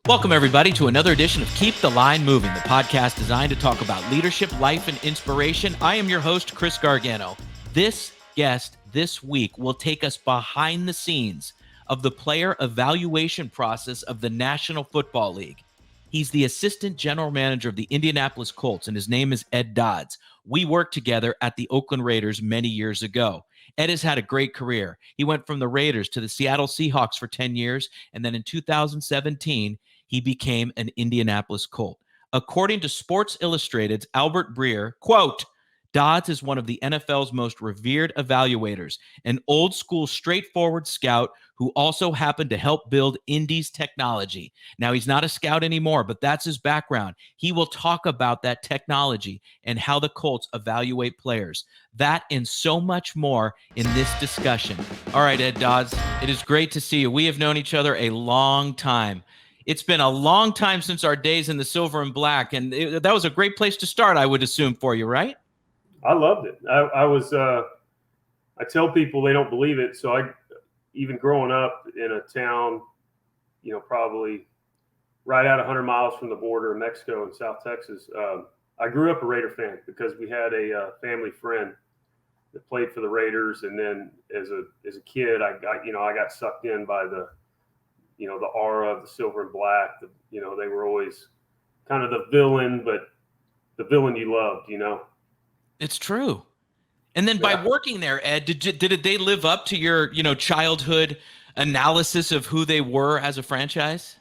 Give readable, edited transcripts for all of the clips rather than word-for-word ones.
Welcome, everybody, to another edition of Keep the Line Moving, the podcast designed to talk about leadership, life, and inspiration. I am your host, Chris Gargano. This guest this week will take us behind the scenes of the player evaluation process of the National Football League. He's the assistant general manager of the Indianapolis Colts, and his name is Ed Dodds. We worked together at the Oakland Raiders many years ago. Ed has had a great career. He went from the Raiders to the Seattle Seahawks for 10 years, and then in 2017, he became an Indianapolis Colt. According to Sports Illustrated's Albert Breer, quote, Dodds is one of the NFL's most revered evaluators, an old school, straightforward scout who also happened to help build Indy's technology. Now, he's not a scout anymore, but that's his background. He will talk about that technology and how the Colts evaluate players. That and so much more in this discussion. All right, Ed Dodds, it is great to see you. We have known each other a long time. It's been a long time since our days in the silver and black, and that was a great place to start, I would assume, for you, right? I loved it. I tell people they don't believe it. So even growing up in a town, probably right out 100 miles from the border of Mexico and South Texas, I grew up a Raider fan because we had a family friend that played for the Raiders. And then as a kid, I got sucked in by the aura of the silver and black. They were always kind of the villain, but the villain you loved, It's true. And then by working there, Ed, did they live up to your, childhood analysis of who they were as a franchise?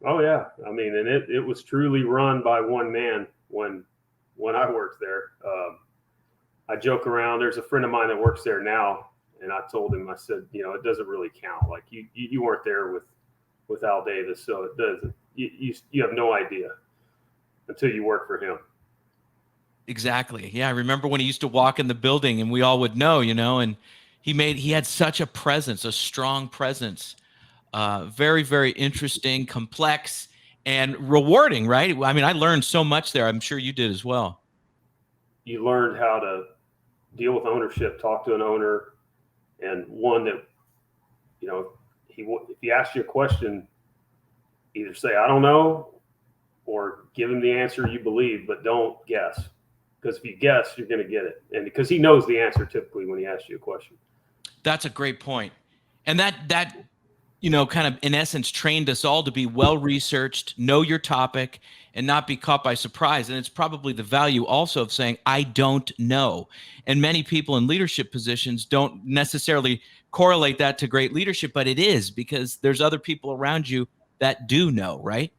Oh yeah. I mean, and it was truly run by one man when I worked there. I joke around. There's a friend of mine that works there now, and I told him, I said, it doesn't really count. Like you weren't there with Al Davis, so it doesn't. You have no idea until you work for him. Exactly. Yeah, I remember when he used to walk in the building, and we all would know, and he had such a presence, a strong presence. Very, very interesting, complex, and rewarding, right? I mean, I learned so much there. I'm sure you did as well. You learned how to deal with ownership, talk to an owner, and one that, if he asks you a question, either say, I don't know, or give him the answer you believe, but don't guess. Because if you guess, you're going to get it. And because he knows the answer typically when he asks you a question. That's a great point. And that kind of in essence trained us all to be well-researched, know your topic, and not be caught by surprise. And it's probably the value also of saying, I don't know. And many people in leadership positions don't necessarily correlate that to great leadership, but it is, because there's other people around you that do know, right?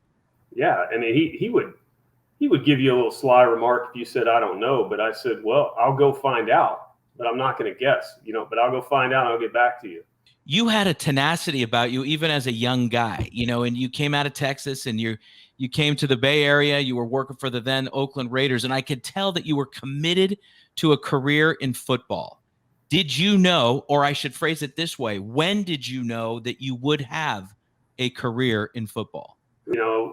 Yeah. I mean, he would give you a little sly remark if you said, I don't know. But I said, well, I'll go find out, but I'm not going to guess, but I'll go find out and I'll get back to you. You had a tenacity about you, even as a young guy, and you came out of Texas and you came to the Bay Area. You were working for the then Oakland Raiders, and I could tell that you were committed to a career in football. Did you know, or I should phrase it this way, when did you know that you would have a career in football?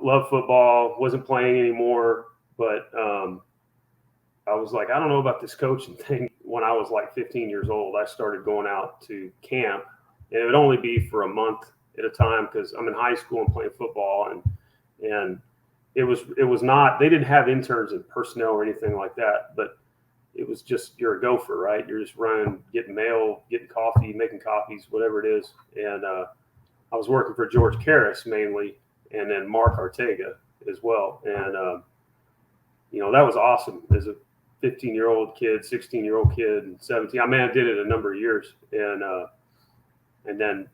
Love football, wasn't playing anymore, but I was like, I don't know about this coaching thing. When I was like 15 years old, I started going out to camp, and it would only be for a month at a time because I'm in high school and playing football, and it was not, they didn't have interns in personnel or anything like that, but it was just, you're a gopher, right? You're just running, getting mail, getting coffee, making copies, whatever it is. And I was working for George Karras mainly, and then Mark Ortega as well. And, that was awesome as a 15-year-old kid, 16-year-old kid, 17. I mean, I did it a number of years. And then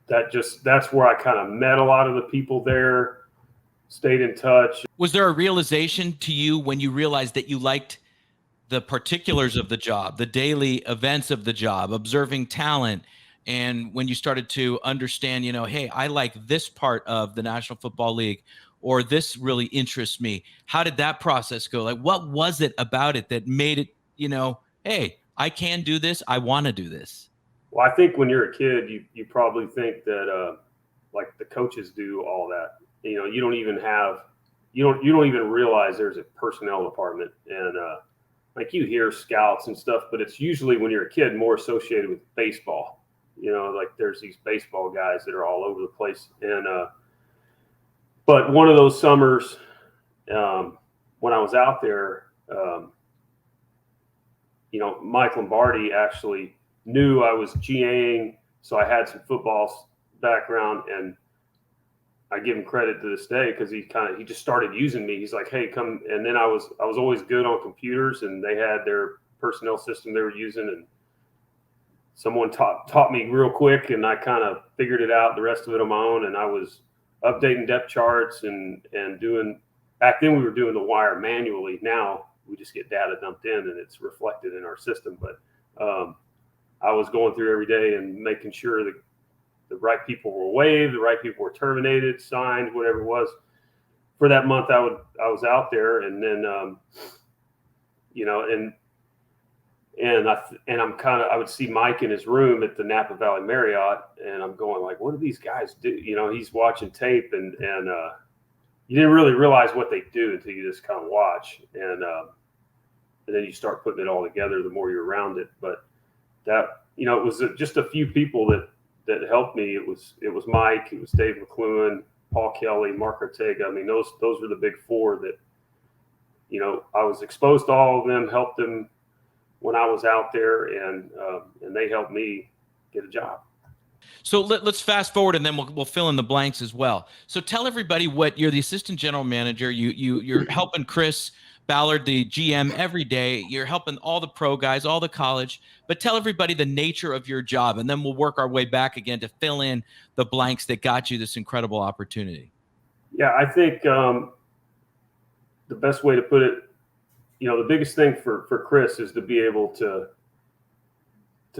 that's where I kind of met a lot of the people there, stayed in touch. Was there a realization to you when you realized that you liked the particulars of the job, the daily events of the job, observing talent, and when you started to understand, hey, I like this part of the National Football League, or this really interests me? How did that process go? Like, what was it about it that made it, hey, I can do this. I want to do this. Well, I think when you're a kid, you probably think that like the coaches do all that. You don't even realize there's a personnel department, and like you hear scouts and stuff, but it's usually when you're a kid more associated with baseball. Like there's these baseball guys that are all over the place, and But one of those summers, when I was out there, Mike Lombardi actually knew I was GAing, so I had some football background, and I give him credit to this day because he just started using me. He's like, "Hey, come." And then I was always good on computers, and they had their personnel system they were using, and someone taught me real quick, and I kind of figured it out, the rest of it on my own. And I was updating depth charts and doing. Back then we were doing the wire manually. Now we just get data dumped in and it's reflected in our system. But I was going through every day and making sure that the right people were waived, the right people were terminated, signed, whatever it was. For that month, I was out there, and then I would see Mike in his room at the Napa Valley Marriott, and I'm going like, what do these guys do? He's watching tape, and you didn't really realize what they do until you just kind of watch, and then you start putting it all together the more you're around it. But that, it was just a few people that helped me. It was Mike, it was Dave McLuhan, Paul Kelly, Mark Ortega. I mean, those were the big four that, I was exposed to all of them, helped them when I was out there, and they helped me get a job. So let's fast forward, and then we'll fill in the blanks as well. So tell everybody what you're the assistant general manager. You're helping Chris Ballard, the GM, every day. You're helping all the pro guys, all the college. But tell everybody the nature of your job, and then we'll work our way back again to fill in the blanks that got you this incredible opportunity. Yeah, I think the best way to put it, the biggest thing for Chris is to be able to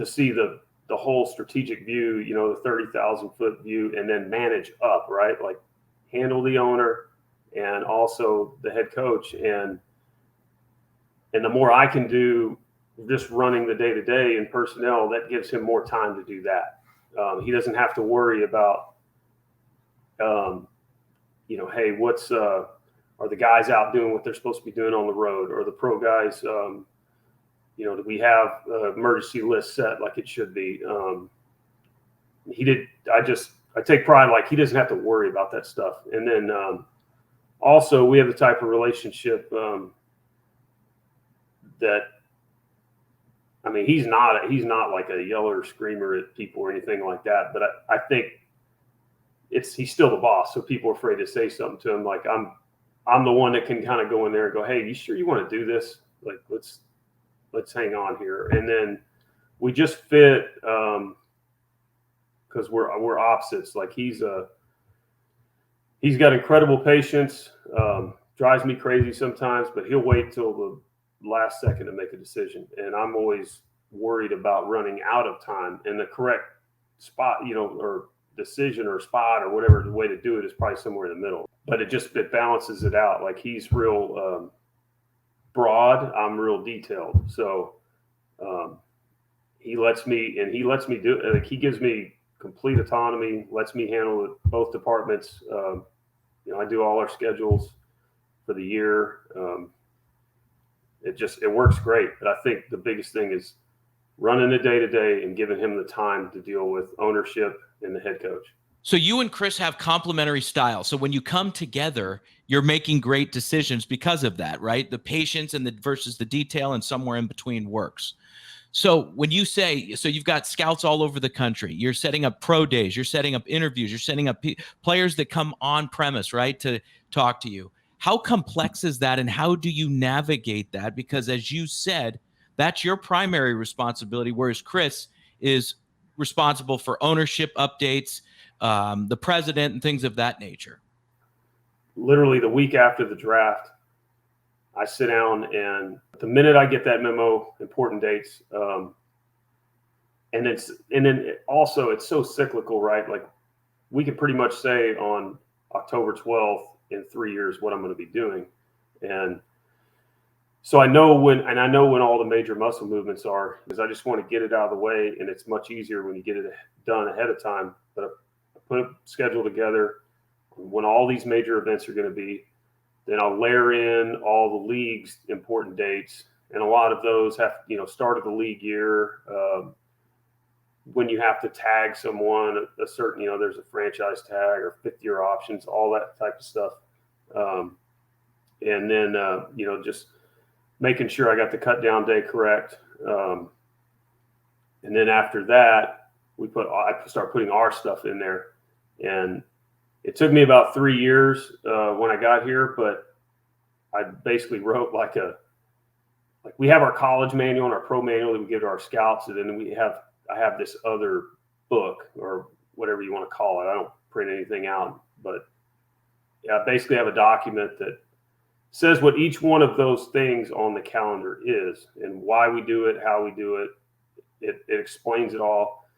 see the whole strategic view, the 30,000-foot view, and then manage up, right? Like handle the owner and also the head coach. And the more I can do just running the day-to-day in personnel, that gives him more time to do that. He doesn't have to worry about, hey, what's are the guys out doing what they're supposed to be doing on the road, or the pro guys, do we have emergency list set like it should be? I take pride, like he doesn't have to worry about that stuff. And then also we have the type of relationship that, I mean, he's not like a yeller or screamer at people or anything like that. But I think he's still the boss, so people are afraid to say something to him. Like I'm the one that can kind of go in there and go, "Hey, you sure you want to do this? Like let's hang on here." And then we just fit because we're opposites. Like he's got incredible patience, drives me crazy sometimes, but he'll wait till the last second to make a decision. And I'm always worried about running out of time, and the correct spot, or decision or spot or whatever the way to do it is probably somewhere in the middle. But it balances it out. Like he's real broad, I'm real detailed. So he lets me do it. Like he gives me complete autonomy, lets me handle both departments. I do all our schedules for the year. It works great. But I think the biggest thing is running the day-to-day and giving him the time to deal with ownership and the head coach. So you and Chris have complementary styles. So when you come together, you're making great decisions because of that, right? The patience and versus the detail, and somewhere in between works. So when you say, so you've got scouts all over the country, you're setting up pro days, you're setting up interviews, you're setting up players that come on premise, right, to talk to you. How complex is that, and how do you navigate that? Because as you said, that's your primary responsibility, whereas Chris is responsible for ownership updates, the president, and things of that nature. Literally the week after the draft, I sit down, and the minute I get that memo, important dates, and then also it's so cyclical, right? Like we could pretty much say on October 12th in 3 years what I'm going to be doing, and so I know when all the major muscle movements are, because I just want to get it out of the way, and it's much easier when you get it done ahead of time. But I put a schedule together when all these major events are going to be. Then I'll layer in all the league's important dates, and a lot of those have, start of the league year, when you have to tag someone a certain, there's a franchise tag or 5th-year options, all that type of stuff. And then, just making sure I got the cut down day correct. And then after that, I started putting our stuff in there. And it took me about 3 years when I got here, but I basically wrote we have our college manual and our pro manual that we give to our scouts. And then I have this other book or whatever you want to call it. I don't print anything out, but I basically have a document that says what each one of those things on the calendar is and why we do it, how we do it. It explains it all.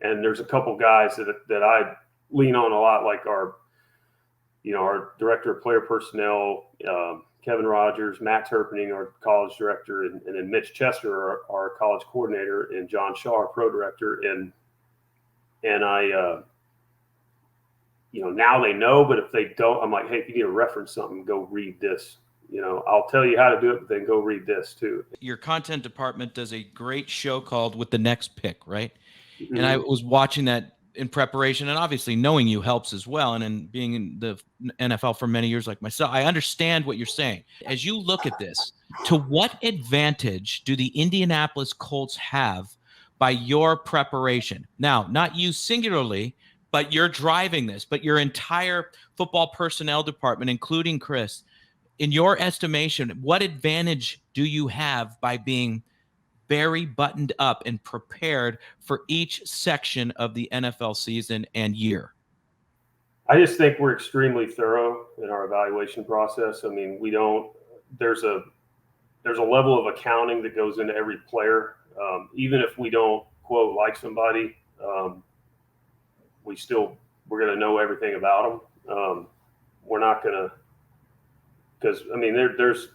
And there's a couple guys that I lean on a lot, like our director of player personnel, Kevin Rogers, Matt Turpening, our college director, and then Mitch Chester, our college coordinator, and John Shaw, our pro director. And I, now they know, but if they don't, I'm like, hey, if you need to reference something, go read this. I'll tell you how to do it, but then go read this too. Your content department does a great show called With the Next Pick, right? Mm-hmm. And I was watching that in preparation, and obviously knowing you helps as well. And in being in the NFL for many years like myself, I understand what you're saying. As you look at this, to what advantage do the Indianapolis Colts have by your preparation? Now, not you singularly, but you're driving this, but your entire football personnel department, including Chris. In your estimation, what advantage do you have by being very buttoned up and prepared for each section of the NFL season and year? I just think we're extremely thorough in our evaluation process. I mean, there's a level of accounting that goes into every player. Even if we don't quote like somebody, we're going to know everything about them. We're not going to, because I mean, there's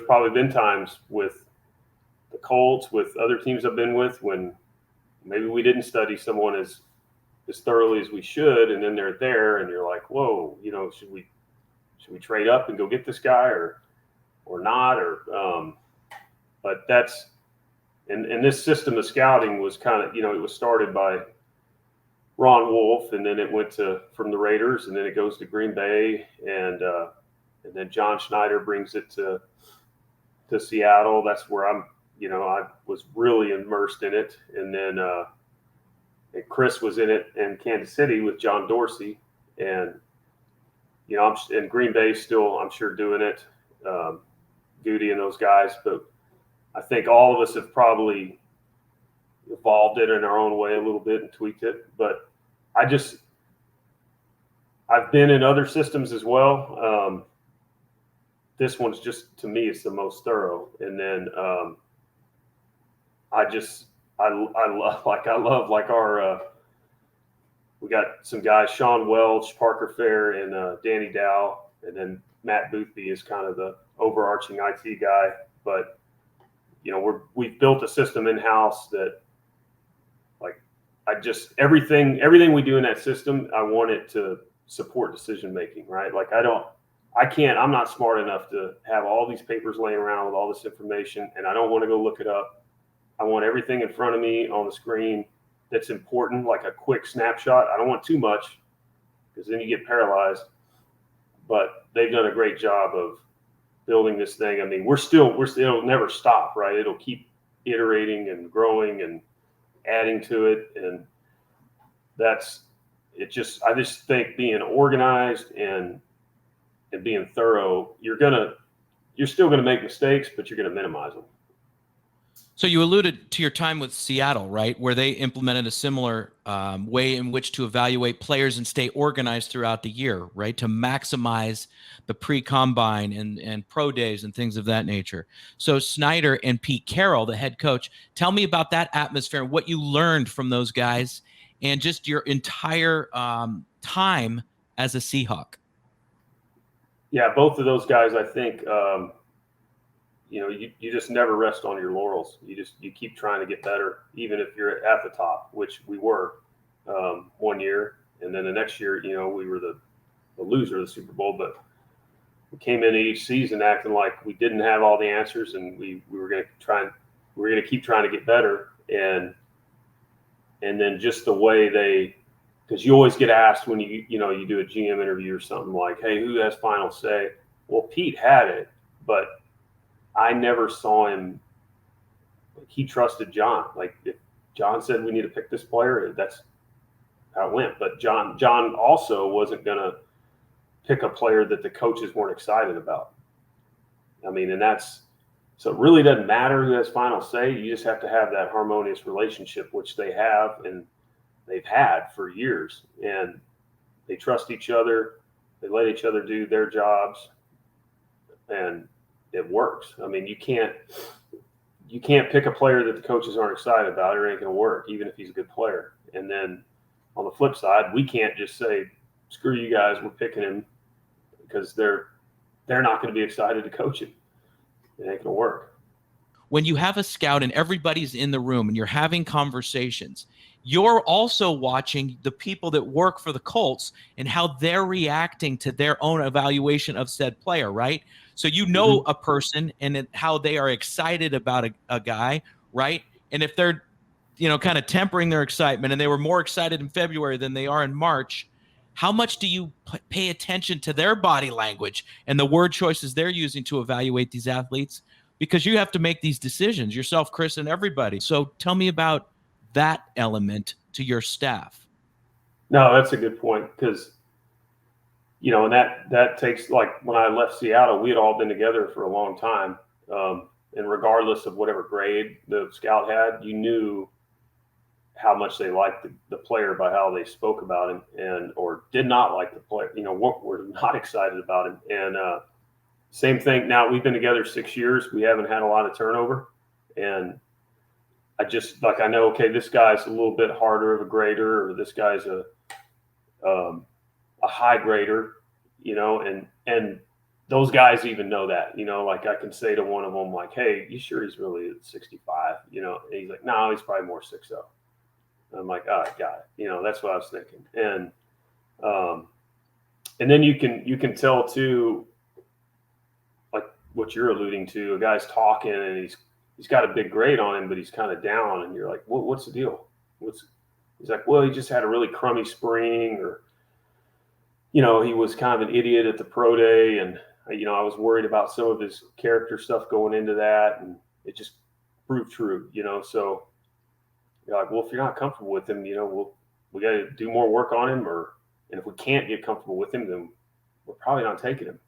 probably been times with the Colts, with other teams I've been with, when maybe we didn't study someone as thoroughly as we should, and then they're there, and you're like, whoa, should we trade up and go get this guy or not? But that's and this system of scouting was kind of, it was started by Ron Wolf, and then it went from the Raiders, and then it goes to Green Bay, and then John Schneider brings it to Seattle. That's where I was really immersed in it. And then and Chris was in it in Kansas City with John Dorsey. And, I'm in Green Bay still, I'm sure, doing it, Goody and those guys. But I think all of us have probably evolved it in our own way a little bit and tweaked it. But I've been in other systems as well. This one's just, to me, it's the most thorough. And then I love our we got some guys, Sean Welch, Parker Fair, and Danny Dow, and then Matt Boothby is kind of the overarching IT guy. But we've built a system in house that, everything we do in that system, I want it to support decision making, right? Like I'm not smart enough to have all these papers laying around with all this information, and I don't want to go look it up. I want everything in front of me on the screen that's important, like a quick snapshot. I don't want too much, because then you get paralyzed. But they've done a great job of building this thing. I mean, it'll never stop, right? It'll keep iterating and growing and adding to it. And I just think being organized and being thorough, you're still gonna make mistakes, but you're gonna minimize them. So you alluded to your time with Seattle, right, where they implemented a similar way in which to evaluate players and stay organized throughout the year, right, to maximize the pre-combine and pro days and things of that nature. So Snyder and Pete Carroll, the head coach, tell me about that atmosphere, what you learned from those guys, and just your entire time as a Seahawk. Yeah, both of those guys, I think, you just never rest on your laurels. You keep trying to get better, even if you're at the top, which we were 1 year. And then the next year, we were the loser of the Super Bowl, but we came into each season acting like we didn't have all the answers, and we were going to keep trying to get better. And And then just the way because you always get asked when you do a GM interview or something like, hey, who has final say? Well, Pete had it, but I never saw him. He trusted John. Like if John said we need to pick this player, that's how it went. But John also wasn't going to pick a player that the coaches weren't excited about. I mean, so it really doesn't matter who has final say. You just have to have that harmonious relationship, which they have and they've had for years. And they trust each other. They let each other do their jobs, and it works. I mean, you can't pick a player that the coaches aren't excited about. It ain't going to work, even if he's a good player. And then on the flip side, we can't just say, screw you guys, we're picking him, because they're not going to be excited to coach him. It ain't going to work. When you have a scout and everybody's in the room and you're having conversations, you're also watching the people that work for the Colts and how they're reacting to their own evaluation of said player, right? So you know a person and how they are excited about a guy, right? And if they're, kind of tempering their excitement and they were more excited in February than they are in March, how much do you pay attention to their body language and the word choices they're using to evaluate these athletes? Because you have to make these decisions yourself, Chris, and everybody. So tell me about that element to your staff. No, that's a good point, because, and that takes, like when I left Seattle, we had all been together for a long time. And regardless of whatever grade the scout had, you knew how much they liked the player by how they spoke about him or did not like the player, what were not excited about him. And same thing. Now we've been together 6 years. We haven't had a lot of turnover. And I know, okay, this guy's a little bit harder of a grader, or this guy's a high grader, and those guys even know that, like I can say to one of them, like, hey, you sure he's really 65? And he's like, no, he's probably more 6'0". I'm like, all right, got it. That's what I was thinking. And then you can tell too, like what you're alluding to, a guy's talking and he's got a big grade on him, but he's kind of down, and you're like, what's the deal? He's like, well, he just had a really crummy spring, or, he was kind of an idiot at the pro day, and, I was worried about some of his character stuff going into that, and it just proved true, so you're like, well, if you're not comfortable with him, we got to do more work on him, and if we can't get comfortable with him, then we're probably not taking him.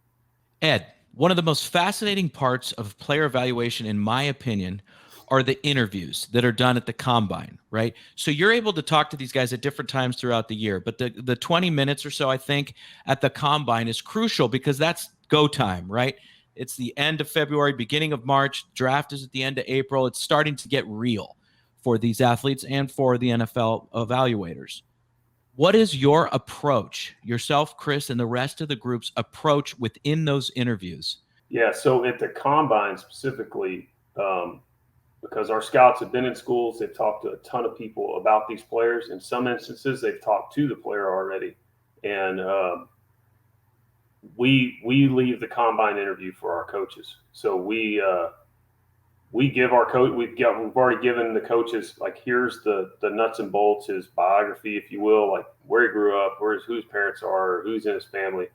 Ed, one of the most fascinating parts of player evaluation, in my opinion, are the interviews that are done at the combine, right? So you're able to talk to these guys at different times throughout the year, but the 20 minutes or so, I think, at the combine is crucial, because that's go time, right? It's the end of February, beginning of March. Draft is at the end of April. It's starting to get real for these athletes and for the NFL evaluators. What is your approach, yourself, Chris, and the rest of the group's approach within those interviews? Yeah, so at the combine specifically, because our scouts have been in schools, they've talked to a ton of people about these players. In some instances, they've talked to the player already. And we leave the combine interview for our coaches. So we give our coach, we've already given the coaches, like, here's the nuts and bolts, his biography, if you will, like where he grew up, who his parents are, who's in his family,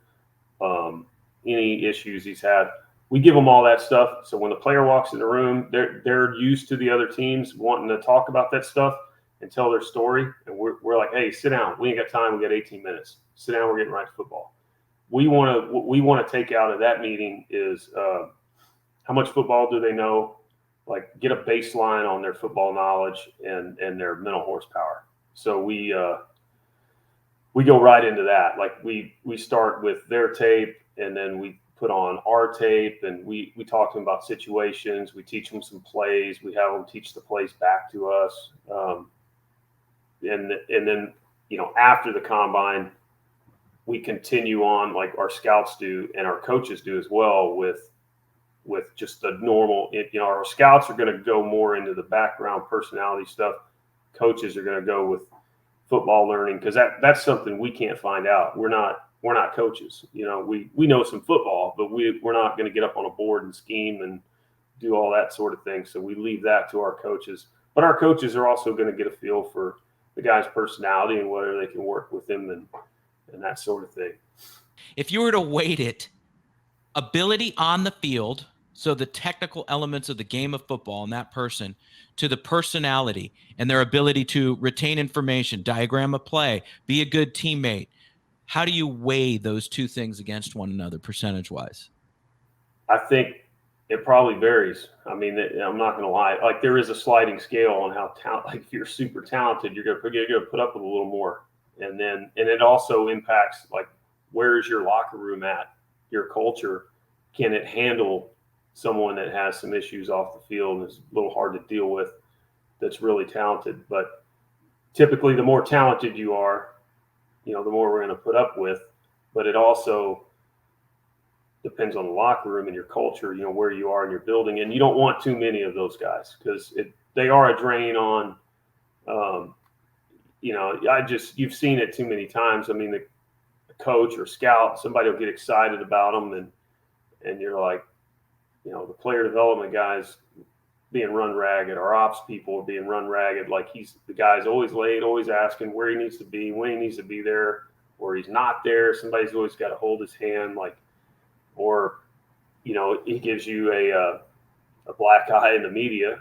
any issues he's had. We give them all that stuff. So when the player walks in the room, they're used to the other teams wanting to talk about that stuff and tell their story. And we're like, hey, sit down. We ain't got time. We got 18 minutes. Sit down. We're getting right to football. What we want to take out of that meeting is how much football do they know? Like, get a baseline on their football knowledge and their mental horsepower. So we go right into that. Like we start with their tape, and then we put on our tape, and we talk to them about situations. We teach them some plays. We have them teach the plays back to us. And then, after the combine, we continue on, like our scouts do and our coaches do as well, with just the normal, our scouts are going to go more into the background personality stuff. Coaches are going to go with football learning, because that's something we can't find out. We're not coaches. We know some football, but we're not going to get up on a board and scheme and do all that sort of thing. So we leave that to our coaches. But our coaches are also going to get a feel for the guy's personality and whether they can work with him and that sort of thing. If you were to weight it, ability on the field, so the technical elements of the game of football and that person, to the personality and their ability to retain information, diagram a play, be a good teammate, how do you weigh those two things against one another percentage-wise? I think it probably varies. I mean, I'm not going to lie. Like, there is a sliding scale on how like if you're super talented, you're going to put up with a little more. And it also impacts, like, where is your locker room at? Your culture, can it handle someone that has some issues off the field and is a little hard to deal with, that's really talented? But typically, the more talented you are, the more we're going to put up with. But it also depends on the locker room and your culture, where you are in your building. And you don't want too many of those guys because they are a drain on, you've seen it too many times. I mean, the coach or scout, somebody will get excited about them and you're like, the player development guys being run ragged, our ops people are being run ragged. Like, the guy's always late, always asking where he needs to be, when he needs to be there, or he's not there. Somebody's always got to hold his hand, or he gives you a black eye in the media.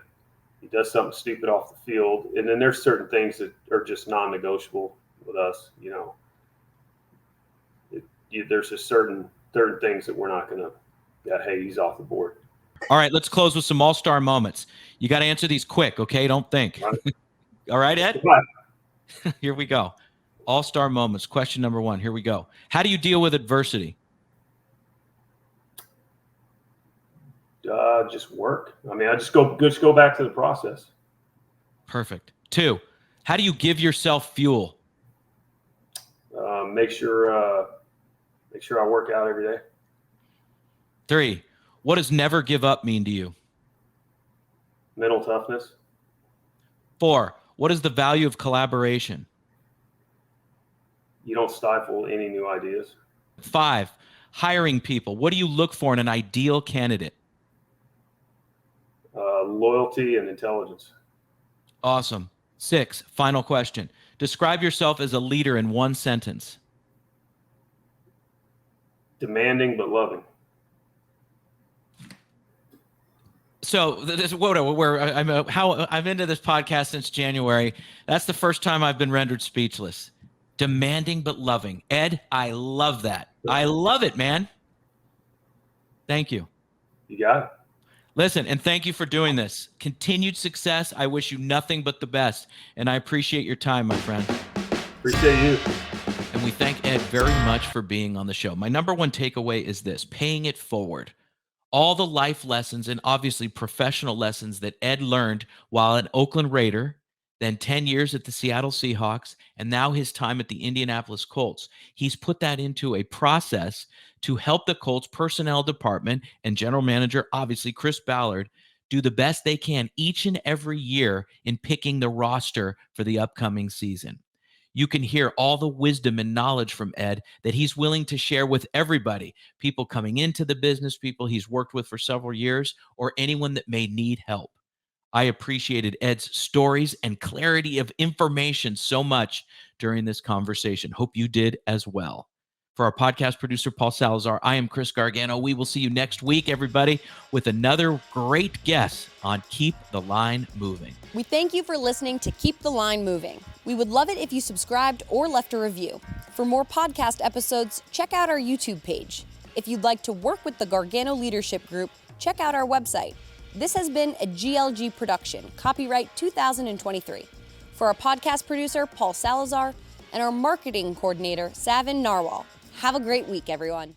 He does something stupid off the field. And then there's certain things that are just non-negotiable with us. There's just certain things that we're not going to, hey, he's off the board. All right, let's close with some all-star moments. You got to answer these quick, okay? Don't think. All right, Ed? Here we go. All-star moments. Question number 1. Here we go. How do you deal with adversity? Just work. I mean, I just go back to the process. Perfect. 2, how do you give yourself fuel? Make sure I work out every day. 3, what does never give up mean to you? Mental toughness. 4, what is the value of collaboration? You don't stifle any new ideas. 5, hiring people. What do you look for in an ideal candidate? Loyalty and intelligence. Awesome. 6, final question. Describe yourself as a leader in one sentence. Demanding but loving. So I'm into this podcast since January. That's the first time I've been rendered speechless. Demanding but loving. Ed, I love that. I love it, man. Thank you. You got it. Listen, and thank you for doing this. Continued success. I wish you nothing but the best, and I appreciate your time, my friend. Appreciate you. And we thank Ed very much for being on the show. My number 1 takeaway is this: paying it forward. All the life lessons and obviously professional lessons that Ed learned while an Oakland Raider, then 10 years at the Seattle Seahawks, and now his time at the Indianapolis Colts. He's put that into a process to help the Colts personnel department and general manager, obviously Chris Ballard, do the best they can each and every year in picking the roster for the upcoming season. You can hear all the wisdom and knowledge from Ed that he's willing to share with everybody, people coming into the business, people he's worked with for several years, or anyone that may need help. I appreciated Ed's stories and clarity of information so much during this conversation. Hope you did as well. For our podcast producer, Paul Salazar, I am Chris Gargano. We will see you next week, everybody, with another great guest on Keep the Line Moving. We thank you for listening to Keep the Line Moving. We would love it if you subscribed or left a review. For more podcast episodes, check out our YouTube page. If you'd like to work with the Gargano Leadership Group, check out our website. This has been a GLG production, copyright 2023. For our podcast producer, Paul Salazar, and our marketing coordinator, Savin Narwal. Have a great week, everyone.